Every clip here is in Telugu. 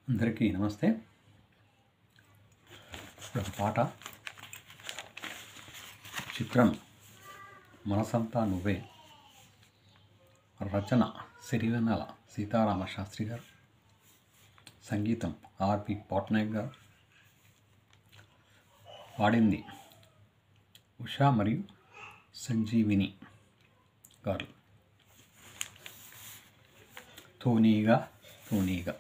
అందరికీ నమస్తే. ఇప్పుడు పాట చిత్రం మనసంతా నువ్వే, రచన సిరివెన్నెల సీతారామ శాస్త్రి గారు, సంగీతం ఆర్పి పట్నాయక్ గారు, పాడింది ఉషా మరియు సంజీవిని గారు. తూనీగా తూనీగా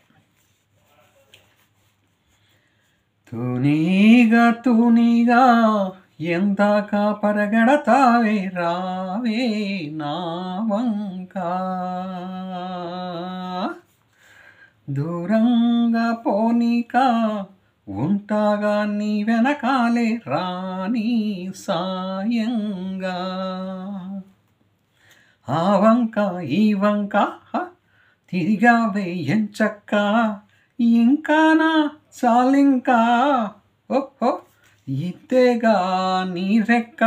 తూనీగా తూనీగా ఎందాక పరగడతావే, రావే నా వంక, దూరంగా పోనీక ఉంటాగా నీ వెనకాలే రాణి సాయంగా, ఆ వంక ఈ వంక తిరిగావే ఎంచక్క, ఇంకానా చాలింకా, ఓహో ఇద్దేగా నీ రెక్క,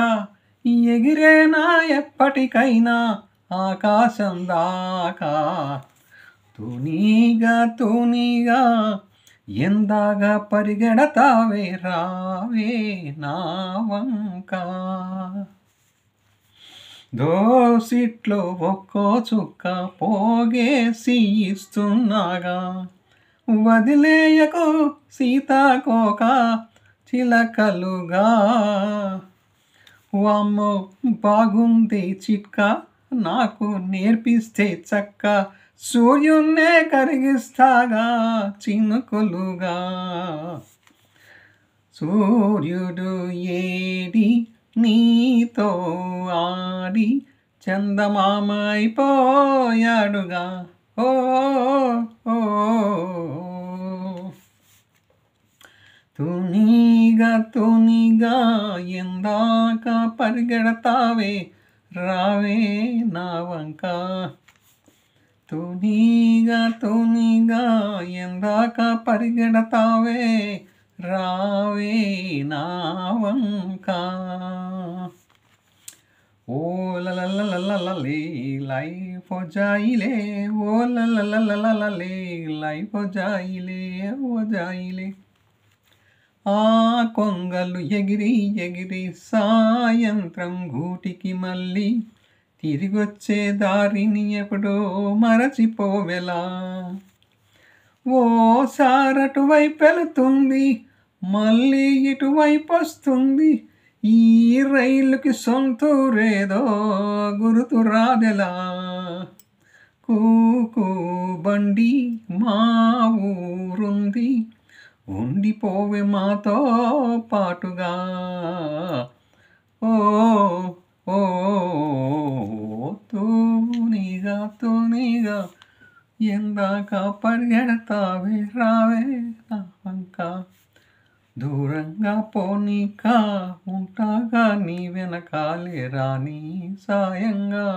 ఎగిరేనా ఎప్పటికైనా ఆకాశం దాకా. తూనీగా తూనీగా ఎందాగా పరిగెడతావే, రావే నా వంక, దోసిట్లో ఒక్కో చుక్క పోగేసి ఇస్తున్నాగా, వదిలేయకు సీతాకోక చిలకలుగా. వామ్మో బాగుంది చిట్కా, నాకు నేర్పిస్తే చక్క, సూర్యున్నే కరిగిస్తాగా చినుకులుగా. సూర్యుడు ఏడి నీతో ఆడి చందమామ అయిపోయాడుగా, ఓ ఓ. తూనీగా తూనీగా ఎందాక పరిగెడతావే, రావే నా వంక, తూనీగా తూనీగా ఎందాక పరిగెడతావే, రావే నా వంక. ఓ లలలలలలే లైఫ్ ఓ జాయిలే, ఓ లలలలలలే లైఫ్ ఓ జాయిలే, ఓ జాయిలే. ఆ కొంగలు ఎగిరి ఎగిరి సాయంత్రం గూటికి మళ్ళీ తిరిగొచ్చే దారిని ఎప్పుడో మరచిపోవెలా. ఓ సారటువైపు వెళుతుంది, మళ్ళీ ఇటువైపు వస్తుంది, ఈ రైలుకి సొంతూరేదో గుర్తు రాదెలా. కూకూ బండి మా ఊరుంది, ఉండిపోవే మాతో పాటుగా, ఓ ఓ. తూనీగా తూనీగా ఎందాక పరిగెడతావే, రావే నా వంక, దూరంగా పోనీక ఉంటాగా నీ వెనకాలే రాణి సాయంగా.